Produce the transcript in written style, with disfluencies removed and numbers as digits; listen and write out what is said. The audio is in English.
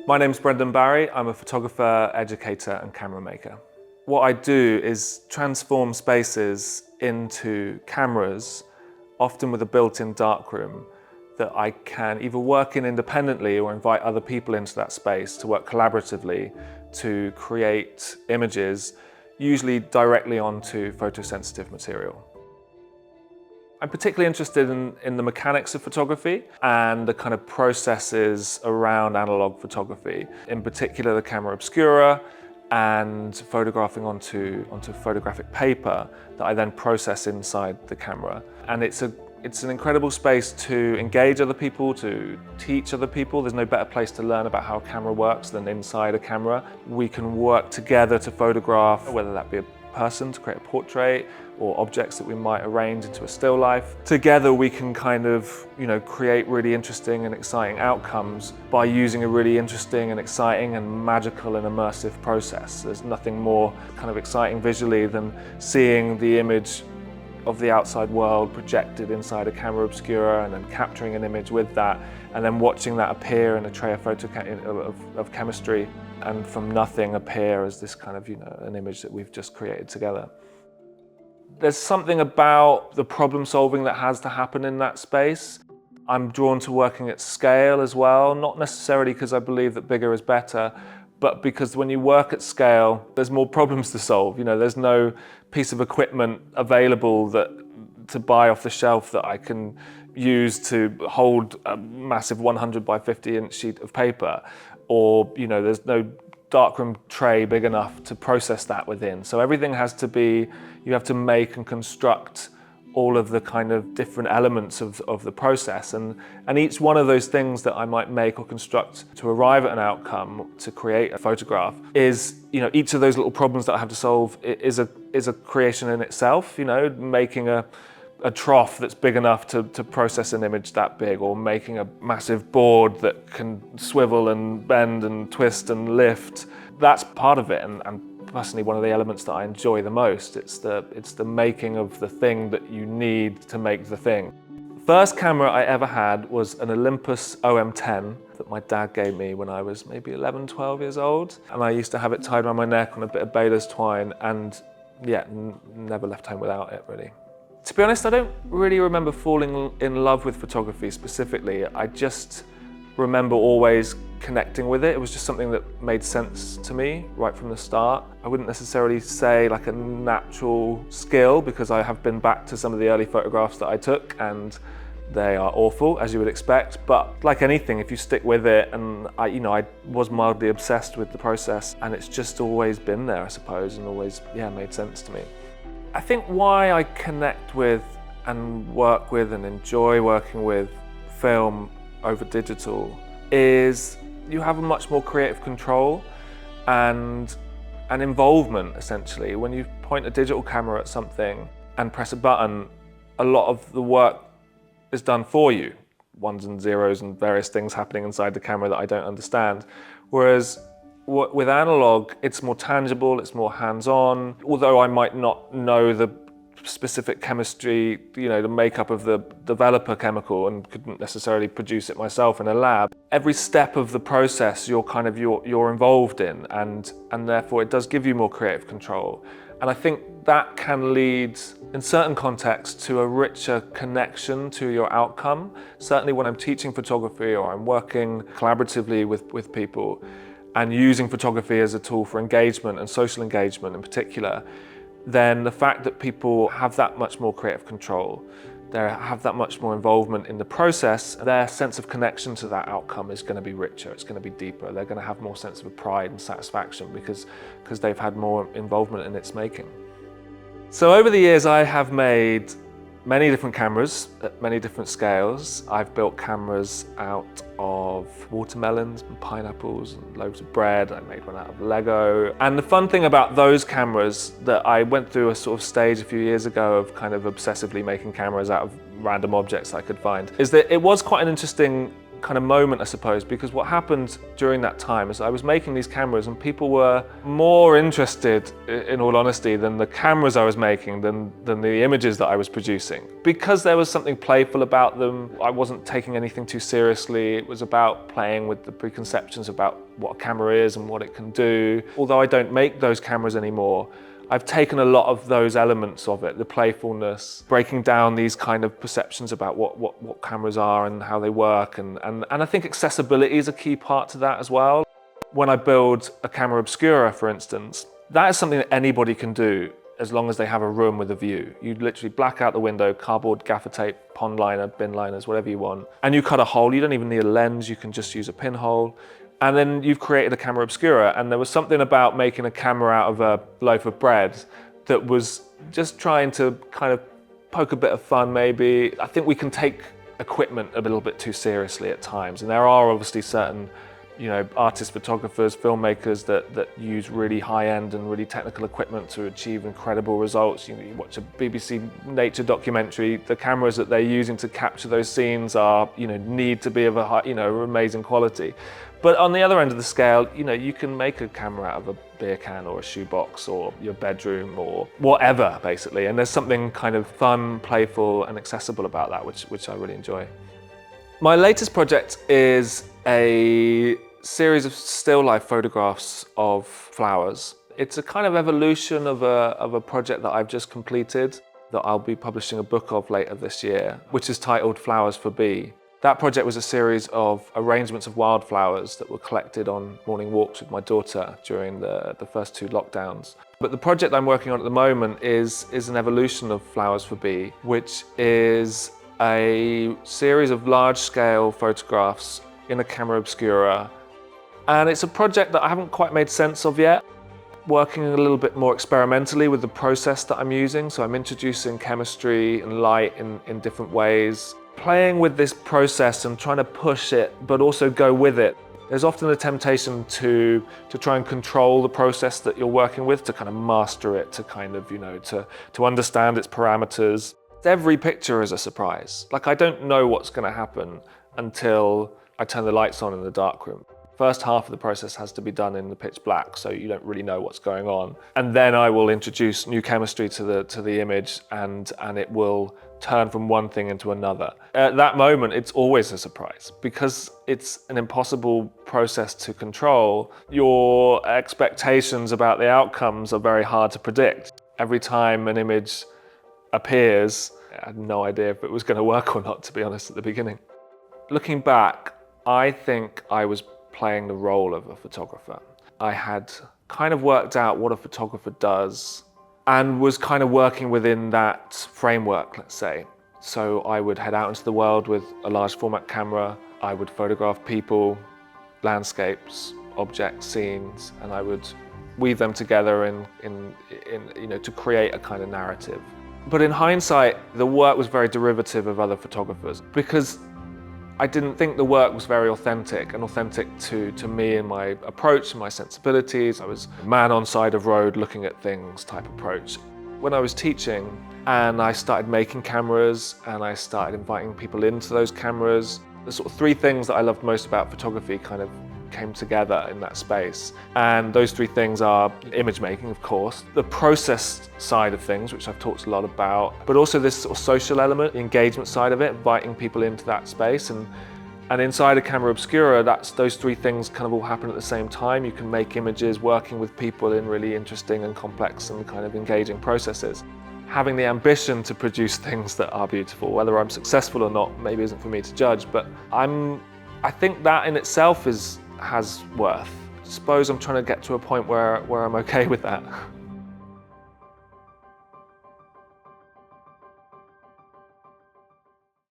My name's Brendan Barry. I'm a photographer, educator and camera maker. What I do is transform spaces into cameras, often with a built-in darkroom that I can either work in independently or invite other people into that space to work collaboratively to create images, usually directly onto photosensitive material. I'm particularly interested in the mechanics of photography and the kind of processes around analog photography. In particular, the camera obscura and photographing onto photographic paper that I then process inside the camera. And it's an incredible space to engage other people, to teach other people. There's no better place to learn about how a camera works than inside a camera. We can work together to photograph, whether that be a person to create a portrait or objects that we might arrange into a still life. Together we can kind of, create really interesting and exciting outcomes by using a really interesting and exciting and magical and immersive process. There's nothing more kind of exciting visually than seeing the image of the outside world projected inside a camera obscura and then capturing an image with that and then watching that appear in a tray of chemistry and from nothing appear as this kind of, an image that we've just created together. There's something about the problem solving that has to happen in that space. I'm drawn to working at scale as well, not necessarily because I believe that bigger is better, but because when you work at scale, there's more problems to solve. There's no piece of equipment available to buy off the shelf that I can use to hold a massive 100 by 50 inch sheet of paper, or there's no darkroom tray big enough to process that within. So everything has to be, you have to make and construct all of the kind of different elements of the process. And each one of those things that I might make or construct to arrive at an outcome, to create a photograph, is, each of those little problems that I have to solve is a creation in itself. Making a trough that's big enough to process an image that big, or making a massive board that can swivel and bend and twist and lift. That's part of it, and personally one of the elements that I enjoy the most. It's the making of the thing that you need to make the thing. First camera I ever had was an Olympus OM10 that my dad gave me when I was maybe 11, 12 years old. And I used to have it tied around my neck on a bit of baler's twine and never left home without it really. To be honest, I don't really remember falling in love with photography specifically. I just remember always connecting with it. It was just something that made sense to me right from the start. I wouldn't necessarily say like a natural skill, because I have been back to some of the early photographs that I took and they are awful, as you would expect. But like anything, if you stick with it, and I was mildly obsessed with the process, and it's just always been there, I suppose, and always, made sense to me. I think why I connect with and work with and enjoy working with film over digital is you have a much more creative control and an involvement, essentially. When you point a digital camera at something and press a button, a lot of the work is done for you. Ones and zeros and various things happening inside the camera that I don't understand. Whereas with analog, it's more tangible, it's more hands-on. Although I might not know the specific chemistry, the makeup of the developer chemical and couldn't necessarily produce it myself in a lab. Every step of the process you're involved in, and therefore it does give you more creative control. And I think that can lead, in certain contexts, to a richer connection to your outcome. Certainly when I'm teaching photography or I'm working collaboratively with people, and using photography as a tool for engagement and social engagement in particular, then the fact that people have that much more creative control, they have that much more involvement in the process, their sense of connection to that outcome is going to be richer, it's going to be deeper. They're going to have more sense of pride and satisfaction because they've had more involvement in its making. So over the years I have made many different cameras at many different scales. I've built cameras out of watermelons and pineapples and loaves of bread. I made one out of Lego. And the fun thing about those cameras, that I went through a sort of stage a few years ago of kind of obsessively making cameras out of random objects I could find, is that it was quite an interesting kind of moment, I suppose, because what happened during that time is I was making these cameras and people were more interested, in all honesty, than the cameras I was making, than the images that I was producing. Because there was something playful about them, I wasn't taking anything too seriously. It was about playing with the preconceptions about what a camera is and what it can do. Although I don't make those cameras anymore, I've taken a lot of those elements of it, the playfulness, breaking down these kind of perceptions about what cameras are and how they work. And I think accessibility is a key part to that as well. When I build a camera obscura, for instance, that is something that anybody can do as long as they have a room with a view. You literally black out the window, cardboard, gaffer tape, pond liner, bin liners, whatever you want. And you cut a hole. You don't even need a lens. You can just use a pinhole. And then you've created a camera obscura, and there was something about making a camera out of a loaf of bread that was just trying to kind of poke a bit of fun, maybe. I think we can take equipment a little bit too seriously at times, and there are obviously certain, artists, photographers, filmmakers that use really high-end and really technical equipment to achieve incredible results. You watch a BBC nature documentary, the cameras that they're using to capture those scenes are, need to be of a high, amazing quality. But on the other end of the scale, you can make a camera out of a beer can or a shoebox or your bedroom or whatever, basically. And there's something kind of fun, playful, and accessible about that, which I really enjoy. My latest project is a series of still life photographs of flowers. It's a kind of evolution of a project that I've just completed that I'll be publishing a book of later this year, which is titled Flowers for Bee. That project was a series of arrangements of wildflowers that were collected on morning walks with my daughter during the first 2 lockdowns. But the project I'm working on at the moment is an evolution of Flowers for Bee, which is a series of large-scale photographs in a camera obscura. And it's a project that I haven't quite made sense of yet. Working a little bit more experimentally with the process that I'm using. So I'm introducing chemistry and light in different ways. Playing with this process and trying to push it, but also go with it. There's often a temptation to try and control the process that you're working with, to kind of master it, to kind of, to understand its parameters. Every picture is a surprise. Like, I don't know what's going to happen until I turn the lights on in the darkroom. First half of the process has to be done in the pitch black, so you don't really know what's going on. And then I will introduce new chemistry to the image, and it will turn from one thing into another. At that moment, it's always a surprise because it's an impossible process to control. Your expectations about the outcomes are very hard to predict. Every time an image appears, I had no idea if it was going to work or not, to be honest, at the beginning. Looking back, I think I was playing the role of a photographer. I had kind of worked out what a photographer does and was kind of working within that framework, let's say. So I would head out into the world with a large format camera. I would photograph people, landscapes, objects, scenes, and I would weave them together to create a kind of narrative. But in hindsight, the work was very derivative of other photographers because I didn't think the work was very authentic to me and my approach and my sensibilities. I was a man on side of road looking at things type approach. When I was teaching and I started making cameras and I started inviting people into those cameras, the sort of 3 things that I loved most about photography kind of came together in that space. And those 3 things are image making, of course, the process side of things, which I've talked a lot about, but also this sort of social element, the engagement side of it, inviting people into that space. And inside a camera obscura, those 3 things kind of all happen at the same time. You can make images working with people in really interesting and complex and kind of engaging processes. Having the ambition to produce things that are beautiful, whether I'm successful or not, maybe isn't for me to judge, but I think that in itself has worth. I suppose I'm trying to get to a point where I'm okay with that.